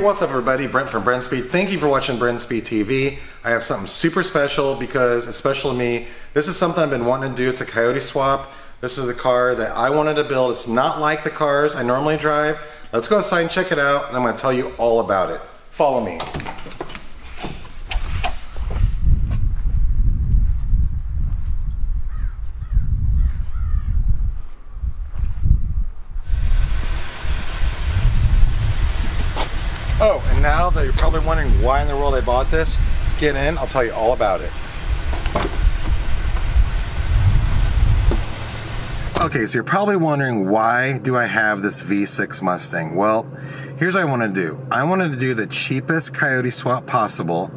what's up everybody? Brent from Brenspeed. Thank you for watching Brenspeed TV. I have something super special because it's special to me. This is something I've been wanting to do. It's a Coyote swap. This is a car that I wanted to build. It's not like the cars I normally drive. Let's go outside and check it out, and I'm going to tell you all about it. Follow me. Oh, and now that you're probably wondering why in the world I bought this, get in, I'll tell you all about it. Okay, so you're probably wondering, why do I have this V6 Mustang? Well, here's what I wanted to do. I wanted to do the cheapest Coyote swap possible,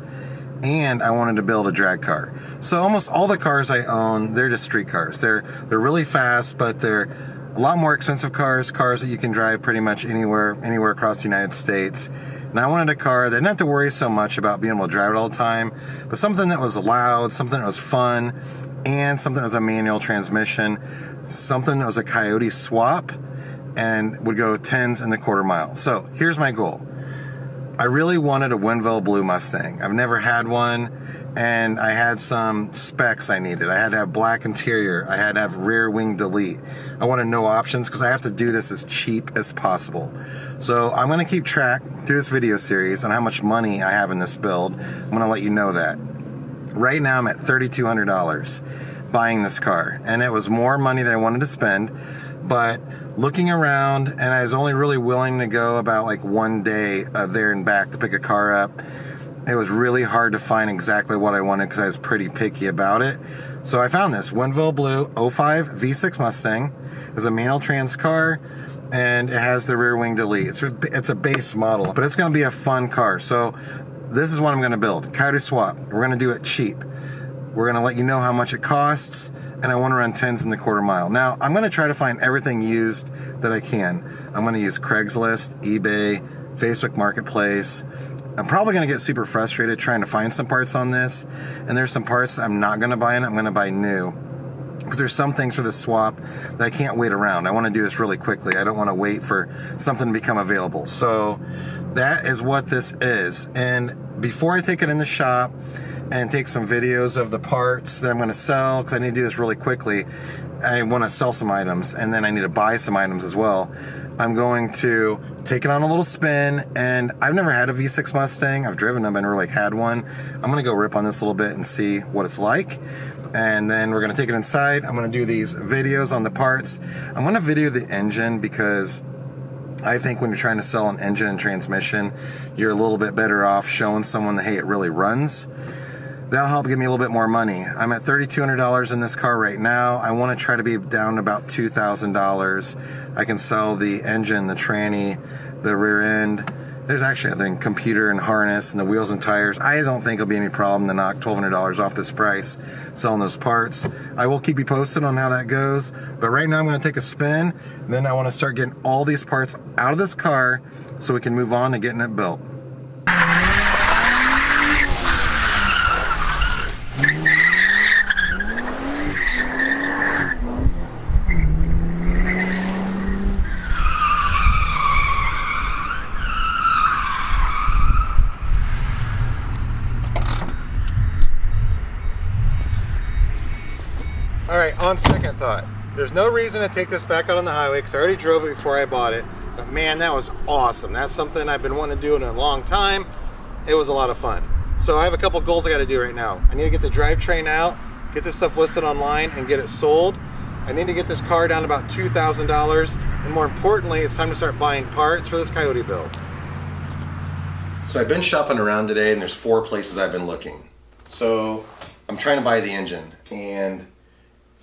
and I wanted to build a drag car. So almost all the cars I own, they're just street cars. They're really fast, but they're a lot more expensive cars that you can drive pretty much anywhere across the United States. And I wanted a car that didn't have to worry so much about being able to drive it all the time, but something that was loud, something that was fun, and something that was a manual transmission, something that was a Coyote swap, and would go 10s in the quarter mile. So here's my goal. I really wanted a Winville Blue Mustang. I've never had one, and I had some specs I needed. I had to have black interior. I had to have rear wing delete. I wanted no options because I have to do this as cheap as possible. So I'm going to keep track through this video series on how much money I have in this build. I'm going to let you know that. Right now I'm at $3,200 buying this car, and it was more money than I wanted to spend, but looking around, and I was only really willing to go about like one day there and back to pick a car up. It was really hard to find exactly what I wanted because I was pretty picky about it. So I found this Winville Blue 05 V6 Mustang. It was a manual trans car, and it has the rear wing delete. It's a base model, but it's going to be a fun car. So this is what I'm going to build. Coyote swap. We're going to do it cheap. We're going to let you know how much it costs, and I want to run 10s in the quarter mile. Now, I'm going to try to find everything used that I can. I'm going to use Craigslist, eBay, Facebook Marketplace. I'm probably going to get super frustrated trying to find some parts on this, and there's some parts that I'm not going to buy in. I'm going to buy new, because there's some things for the swap that I can't wait around. I want to do this really quickly. I don't want to wait for something to become available. So that is what this is. And before I take it in the shop and take some videos of the parts that I'm going to sell, because I need to do this really quickly, I want to sell some items, and then I need to buy some items as well. I'm going to take it on a little spin, and I've never had a V6 Mustang. I've driven them, but never like had one. I'm going to go rip on this a little bit and see what it's like, and then we're going to take it inside. I'm going to do these videos on the parts. I'm going to video the engine, because I think when you're trying to sell an engine and transmission, you're a little bit better off showing someone that, hey, it really runs. That'll help give me a little bit more money. I'm at $3,200 in this car right now. I want to try to be down to about $2,000. I can sell the engine, the tranny, the rear end. There's actually, I think, computer and harness and the wheels and tires. I don't think it'll be any problem to knock $1,200 off this price selling those parts. I will keep you posted on how that goes. But right now I'm going to take a spin. Then I want to start getting all these parts out of this car so we can move on to getting it built. Alright, on second thought, there's no reason to take this back out on the highway because I already drove it before I bought it. But man, that was awesome. That's something I've been wanting to do in a long time. It was a lot of fun. So I have a couple goals I got to do right now. I need to get the drivetrain out, get this stuff listed online, and get it sold. I need to get this car down to about $2,000. And more importantly, it's time to start buying parts for this Coyote build. So I've been shopping around today, and there's 4 places I've been looking. So I'm trying to buy the engine, and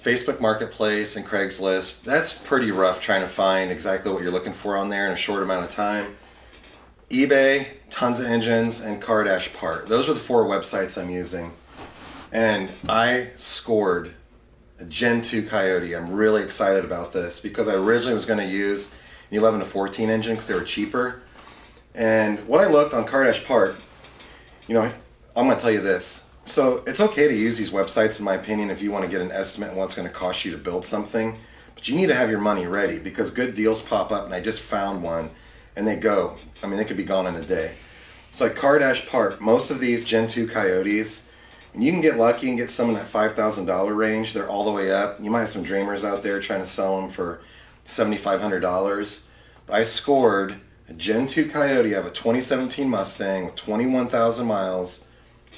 Facebook Marketplace and Craigslist, that's pretty rough trying to find exactly what you're looking for on there in a short amount of time. eBay, tons of engines, and Car Dash Part. Those are the 4 websites I'm using. And I scored a Gen 2 Coyote. I'm really excited about this because I originally was going to use an 11 to 14 engine because they were cheaper. And what I looked on Car Dash Part, you know, I'm going to tell you this. So it's okay to use these websites, in my opinion, if you want to get an estimate on what it's going to cost you to build something. But you need to have your money ready because good deals pop up, and I just found one and they go. I mean, they could be gone in a day. So like car dash part, most of these Gen 2 Coyotes, and you can get lucky and get some in that $5,000 range. They're all the way up. You might have some dreamers out there trying to sell them for $7,500. But I scored a Gen 2 Coyote. I have a 2017 Mustang with 21,000 miles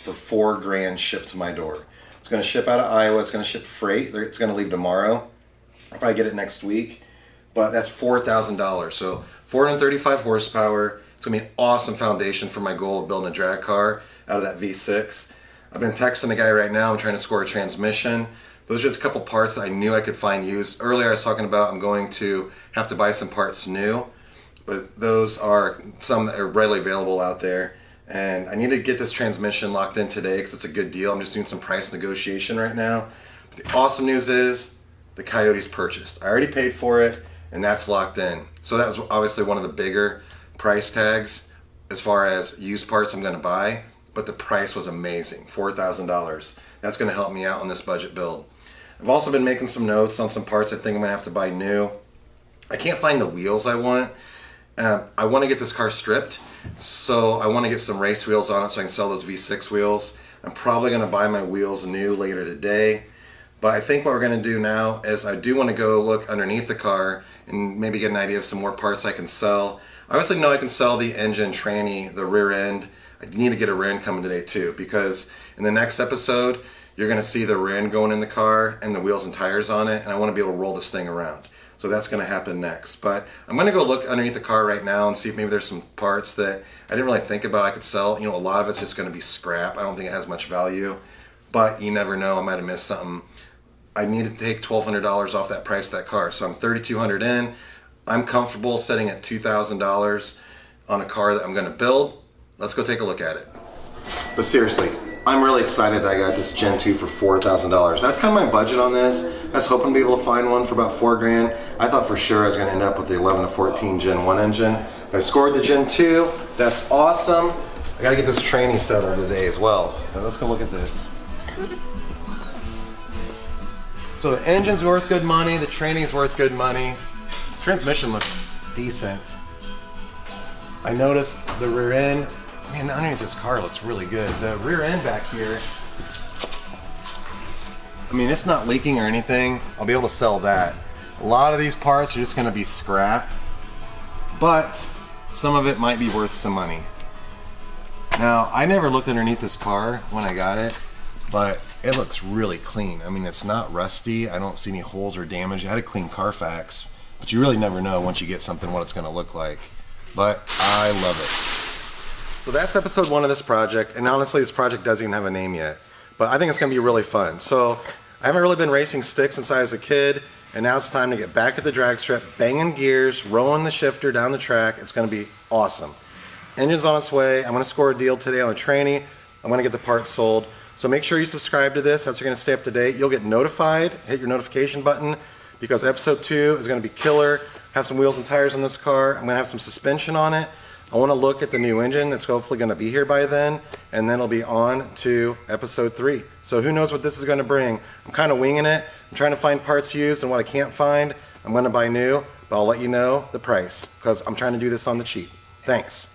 for $4,000 shipped to my door. It's going to ship out of Iowa. It's going to ship freight. It's going to leave tomorrow. I'll probably get it next week. But that's $4,000. So 435 horsepower. It's going to be an awesome foundation for my goal of building a drag car out of that V6. I've been texting a guy right now. I'm trying to score a transmission. Those are just a couple parts that I knew I could find used. Earlier I was talking about I'm going to have to buy some parts new. But those are some that are readily available out there. And I need to get this transmission locked in today because it's a good deal. I'm just doing some price negotiation right now. But the awesome news is the Coyote's purchased. I already paid for it, and that's locked in. So that was obviously one of the bigger price tags as far as used parts I'm going to buy. But the price was amazing, $4,000. That's going to help me out on this budget build. I've also been making some notes on some parts I think I'm going to have to buy new. I can't find the wheels I want. I want to get this car stripped, so I want to get some race wheels on it so I can sell those V6 wheels. I'm probably going to buy my wheels new later today, but I think what we're going to do now is I do want to go look underneath the car and maybe get an idea of some more parts I can sell. I obviously know I can sell the engine, tranny, the rear end. I need to get a rear end coming today too, because in the next episode you're going to see the rear end going in the car and the wheels and tires on it, and I want to be able to roll this thing around. So that's going to happen next. But I'm going to go look underneath the car right now and see if maybe there's some parts that I didn't really think about I could sell. You know, a lot of it's just going to be scrap. I don't think it has much value, but you never know. I might have missed something. I need to take $1,200 off that price of that car. So I'm $3,200 in. I'm comfortable setting at $2,000 on a car that I'm going to build. Let's go take a look at it. But seriously, I'm really excited that I got this Gen 2 for $4,000. That's kind of my budget on this. I was hoping to be able to find one for about $4,000. I thought for sure I was going to end up with the 11 to 14 Gen 1 engine. But I scored the Gen 2. That's awesome. I got to get this tranny settled today as well. Now let's go look at this. So the engine's worth good money. The tranny's worth good money. Transmission looks decent. I noticed the rear end. Man, underneath this car looks really good. The rear end back here, I mean, it's not leaking or anything. I'll be able to sell that. A lot of these parts are just going to be scrap, but some of it might be worth some money. Now, I never looked underneath this car when I got it, but it looks really clean. I mean, it's not rusty. I don't see any holes or damage. I had a clean Carfax, but you really never know once you get something what it's going to look like. But I love it. So that's episode 1 of this project, and honestly this project doesn't even have a name yet, but I think it's going to be really fun. So I haven't really been racing sticks since I was a kid, and now it's time to get back at the drag strip, banging gears, rolling the shifter down the track. It's going to be awesome. Engine's on its way. I'm going to score a deal today on a tranny. I'm going to get the parts sold. So make sure you subscribe to this. That's how you're going to stay up to date. You'll get notified. Hit your notification button, because episode 2 is going to be killer. Have some wheels and tires on this car. I'm going to have some suspension on it. I want to look at the new engine that's hopefully going to be here by then, and then it'll be on to episode 3. So who knows what this is going to bring. I'm kind of winging it. I'm trying to find parts used, and what I can't find, I'm going to buy new, but I'll let you know the price, because I'm trying to do this on the cheap. Thanks.